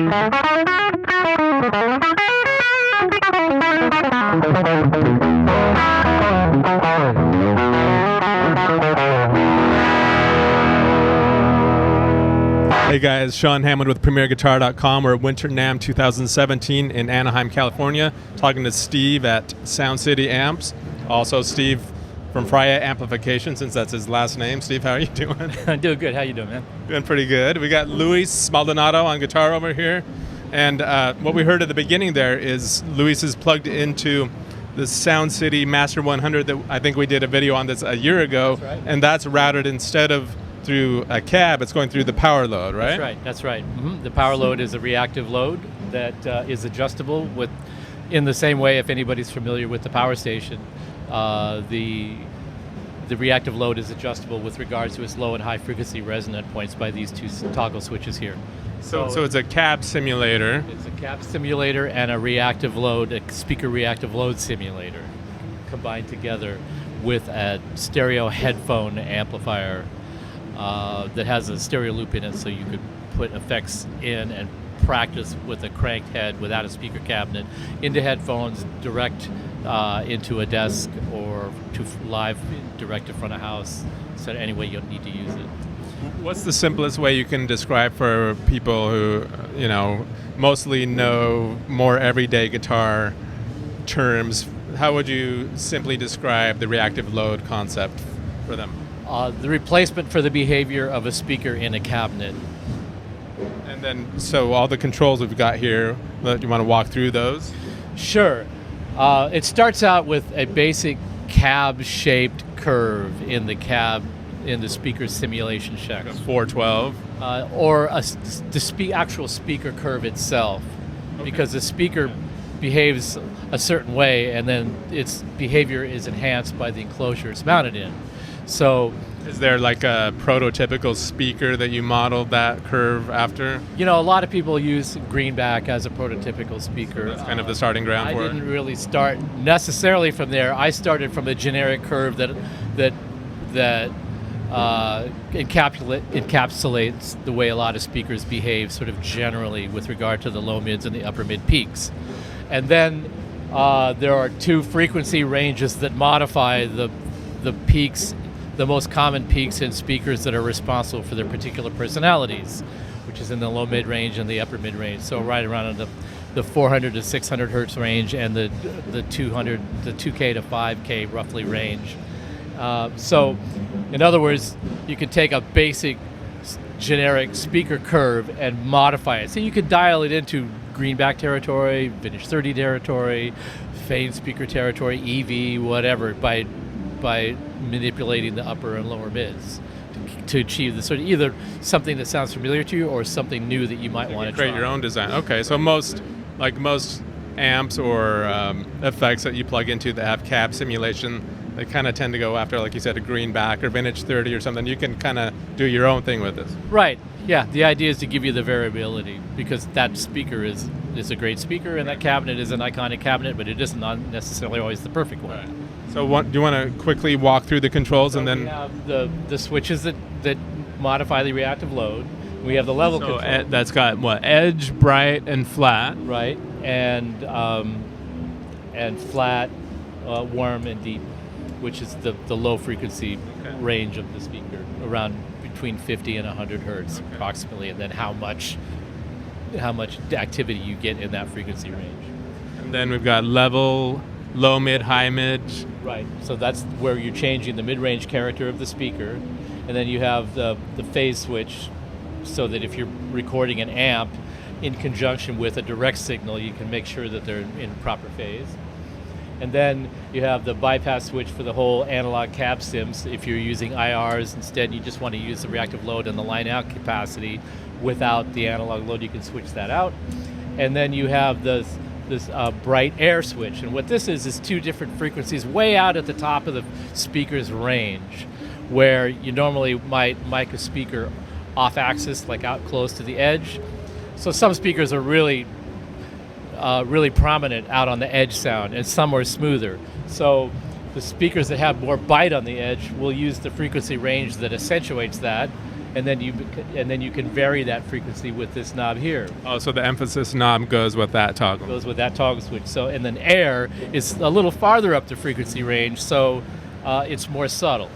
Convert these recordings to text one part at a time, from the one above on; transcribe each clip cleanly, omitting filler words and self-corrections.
Hey guys, Sean Hammond with PremierGuitar.com. We're at Winter NAMM 2017 in Anaheim, California, talking to Steve at SC30 Amps. Also Steve from Fryette Amplification, since that's his last name. Steve, how are you doing? I'm doing good. How you doing, man? Doing pretty good. We got Luis Maldonado on guitar over here. And what we heard at the beginning there is Luis is plugged into the SC30 Master 100 that I think we did a video on this a year ago. That's right. And that's routed instead of through a cab, it's going through the power load, right? That's right. Mm-hmm. The power load is a reactive load that is adjustable in the same way, if anybody's familiar with the power station, the reactive load is adjustable with regards to its low and high frequency resonant points by these two toggle switches here. So it's a cab simulator. It's a cab simulator and a reactive load, a speaker reactive load simulator combined together with a stereo headphone amplifier that has a stereo loop in it, so you could put effects in and practice with a cranked head without a speaker cabinet into headphones, direct into a desk, or to live direct in front of house. So any way you'll need to use it. What's the simplest way you can describe for people who, mostly know more everyday guitar terms? How would you simply describe the reactive load concept for them? The replacement for the behavior of a speaker in a cabinet. And then, so all the controls we've got here, do you want to walk through those? Sure. It starts out with a basic cab-shaped curve in the speaker simulation check. 412. Or the actual speaker curve itself, because the speaker behaves a certain way, and then its behavior is enhanced by the enclosure it's mounted in. So, is there like a prototypical speaker that you modeled that curve after? A lot of people use greenback as a prototypical speaker. So that's kind of the starting ground for it? I didn't really start necessarily from there. I started from a generic curve that encapsulates the way a lot of speakers behave sort of generally with regard to the low mids and the upper mid peaks. And then there are two frequency ranges that modify the peaks, the most common peaks in speakers that are responsible for their particular personalities, which is in the low mid range and the upper mid range. So right around the 400 to 600 hertz range and the 200, the 2K to 5K roughly range. So in other words, you can take a basic generic speaker curve and modify it. So you could dial it into greenback territory, vintage 30 territory, fade speaker territory, EV, whatever, by manipulating the upper and lower mids to achieve the sort of either something that sounds familiar to you or something new that you might want to create your own design. Okay, so most amps or effects that you plug into that have cab simulation, they kind of tend to go after, like you said, a greenback or vintage 30 or something. You can kind of do your own thing with this. Right. Yeah. The idea is to give you the variability, because that speaker is a great speaker and that cabinet is an iconic cabinet, but it isn't necessarily always the perfect one. Right. So do you want to quickly walk through the controls and then? We have the switches that modify the reactive load. We have the level control. That's got what? Edge, bright, and flat. Right. And flat, warm, and deep, which is the low frequency range of the speaker, around between 50 and 100 hertz approximately, and then how much activity you get in that frequency range. And then we've got level, low mid, high mid. Right. So that's where you're changing the mid-range character of the speaker, and then you have the phase switch, so that if you're recording an amp in conjunction with a direct signal, you can make sure that they're in proper phase. And then you have the bypass switch for the whole analog cab sims. If you're using IRs instead, you just want to use the reactive load and the line out capacity without the analog load, you can switch that out. And then you have this bright air switch. And what this is two different frequencies way out at the top of the speaker's range, where you normally might mic a speaker off axis, like out close to the edge. So some speakers are really prominent out on the edge sound, and some are smoother. So the speakers that have more bite on the edge will use the frequency range that accentuates that, and then you can vary that frequency with this knob here. Oh, so the emphasis knob goes with that toggle. Goes with that toggle switch. So, and then air is a little farther up the frequency range, so it's more subtle,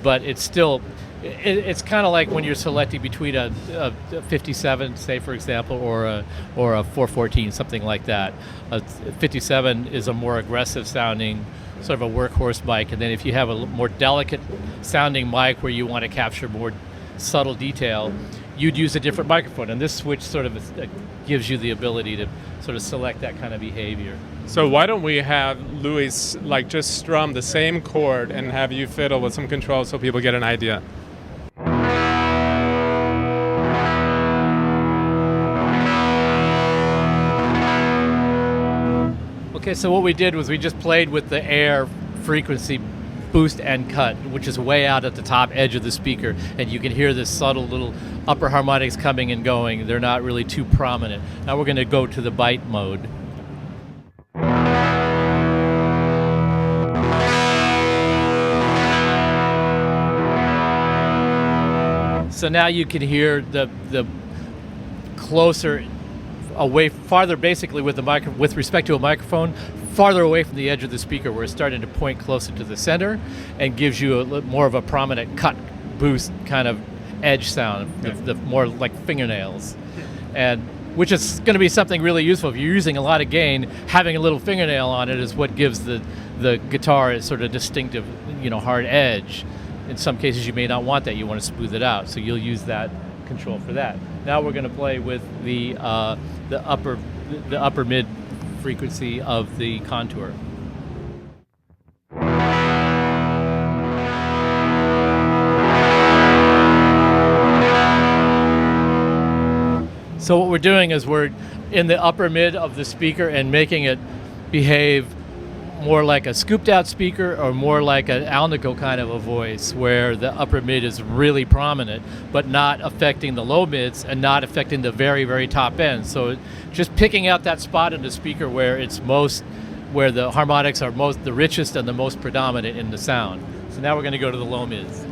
but it's still. It's kind of like when you're selecting between a 57, say for example, or a 414, something like that. A 57 is a more aggressive sounding, sort of a workhorse mic, and then if you have a more delicate sounding mic where you want to capture more subtle detail, you'd use a different microphone. And this switch sort of gives you the ability to sort of select that kind of behavior. So why don't we have Louis like just strum the same chord and have you fiddle with some controls so people get an idea? Okay, so what we did was we just played with the air frequency boost and cut, which is way out at the top edge of the speaker, and you can hear this subtle little upper harmonics coming and going. They're not really too prominent. Now we're going to go to the bite mode. So now you can hear the closer away, farther, basically with the with respect to a microphone, farther away from the edge of the speaker, where it's starting to point closer to the center, and gives you more of a prominent cut boost kind of edge sound, the more like fingernails, and which is going to be something really useful if you're using a lot of gain. Having a little fingernail on it is what gives the guitar a sort of distinctive, hard edge. In some cases, you may not want that. You want to smooth it out, so you'll use that control for that. Now we're going to play with the upper mid frequency of the contour. So what we're doing is we're in the upper mid of the speaker and making it behave more like a scooped out speaker or more like an Alnico kind of a voice, where the upper mid is really prominent but not affecting the low mids and not affecting the very, very top end. So just picking out that spot in the speaker where where the harmonics are the richest and the most predominant in the sound. So now we're going to go to the low mids.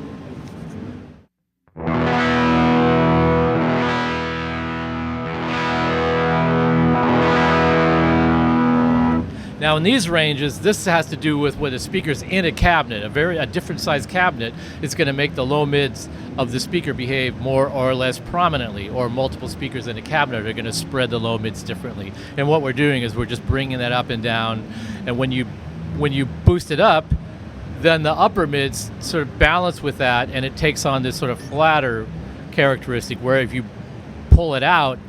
Now in these ranges, this has to do with when the speaker's in a cabinet, a different size cabinet. It's going to make the low mids of the speaker behave more or less prominently, or multiple speakers in a cabinet are going to spread the low mids differently. And what we're doing is we're just bringing that up and down, and when you boost it up, then the upper mids sort of balance with that, and it takes on this sort of flatter characteristic, where if you pull it out,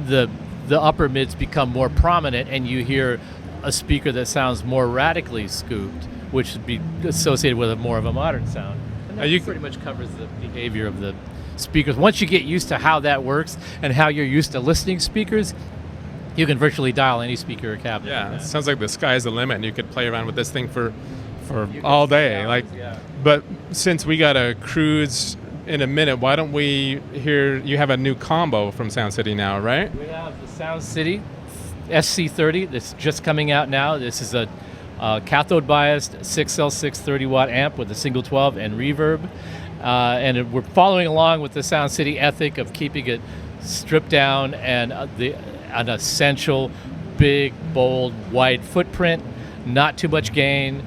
the upper mids become more prominent, and you hear a speaker that sounds more radically scooped, which would be associated with more of a modern sound. And that pretty much covers the behavior of the speakers. Once you get used to how that works and how you're used to listening to speakers, you can virtually dial any speaker or cabinet. Yeah, it sounds like the sky's the limit, and you could play around with this thing for all day. But since we got to cruise in a minute, why don't we hear? You have a new combo from Sound City now, right? We have the Sound City SC30 that's just coming out now. This is a cathode biased 6L6 30 watt amp with a single 12 and reverb, and we're following along with the Sound City ethic of keeping it stripped down and an essential big, bold, wide footprint, not too much gain.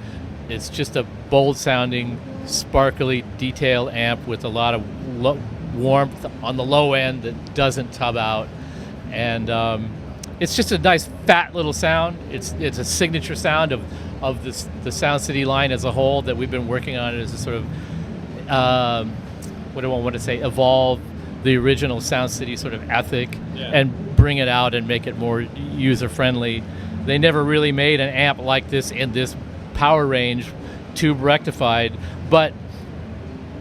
It's just a bold sounding, sparkly detail amp with a lot of warmth on the low end that doesn't tub out, and it's just a nice fat little sound. It's a signature sound of the Sound City line as a whole that we've been working on as a sort of what do I want to say, evolve the original Sound City sort of ethic and bring it out and make it more user friendly. They never really made an amp like this in this power range, tube rectified, but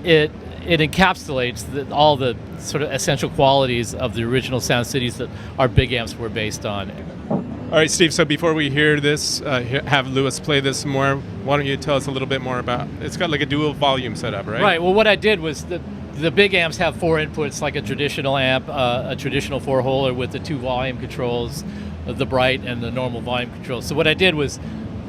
it encapsulates all the sort of essential qualities of the original Sound Cities that our big amps were based on. All right, Steve, so before we hear this, have Louis play this some more, why don't you tell us a little bit more about, it's got like a dual volume setup, right? Right, well what I did was the big amps have 4 inputs like a traditional amp, a traditional 4-holer with the 2 volume controls, the bright and the normal volume controls. So what I did was,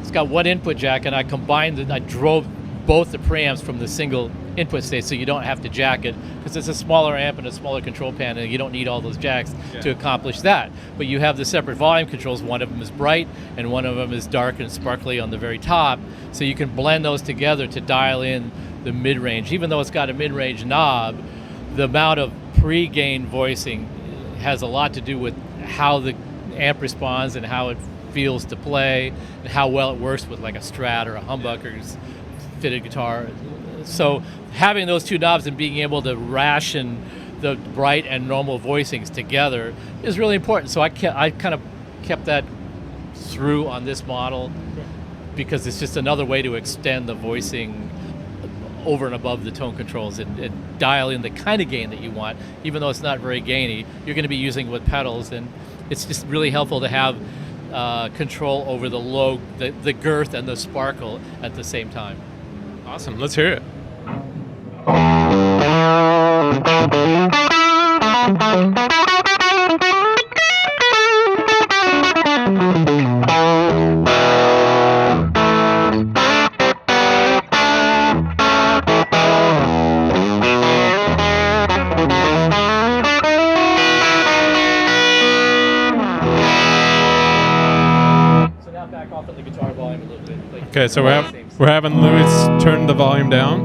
it's got 1 input jack, and I drove both the preamps from the single input state, so you don't have to jack it, because it's a smaller amp and a smaller control panel. You don't need all those jacks to accomplish that. But you have the separate volume controls. One of them is bright, and one of them is dark and sparkly on the very top. So you can blend those together to dial in the mid-range. Even though it's got a mid-range knob, the amount of pre-gain voicing has a lot to do with how the amp responds and how it feels to play, and how well it works with like a Strat or a humbucker's fitted guitar. So having those two knobs and being able to ration the bright and normal voicings together is really important. So I kind of kept that through on this model, because it's just another way to extend the voicing over and above the tone controls and dial in the kind of gain that you want. Even though it's not very gainy, you're going to be using it with pedals, and it's just really helpful to have control over the low, the girth and the sparkle at the same time. Awesome. Let's hear it. Okay, so we're having Louis turn the volume down.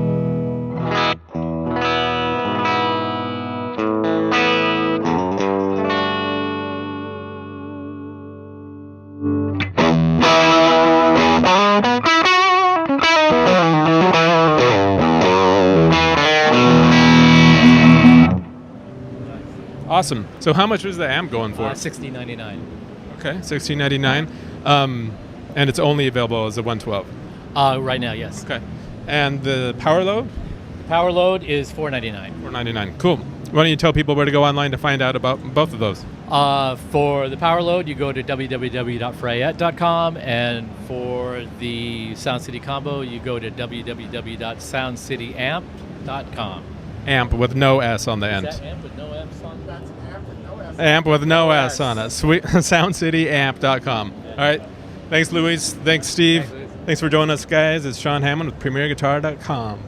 Awesome. So how much was the amp going for? $16.99. Okay, $16.99. And it's only available as a 112. Right now, yes. Okay. And the power load? Power load is $4.99. $4.99. Cool. Why don't you tell people where to go online to find out about both of those? For the power load, you go to www.fryette.com, and for the Sound City combo, you go to www.soundcityamp.com. Amp with no S on the end. Is that amp with no S on? That's amp with no S. Amp with no S on it. Sweet. SoundCityAmp.com. All right. Thanks, Louis. Thanks, Steve. Thanks for joining us, guys. It's Sean Hammond with PremierGuitar.com.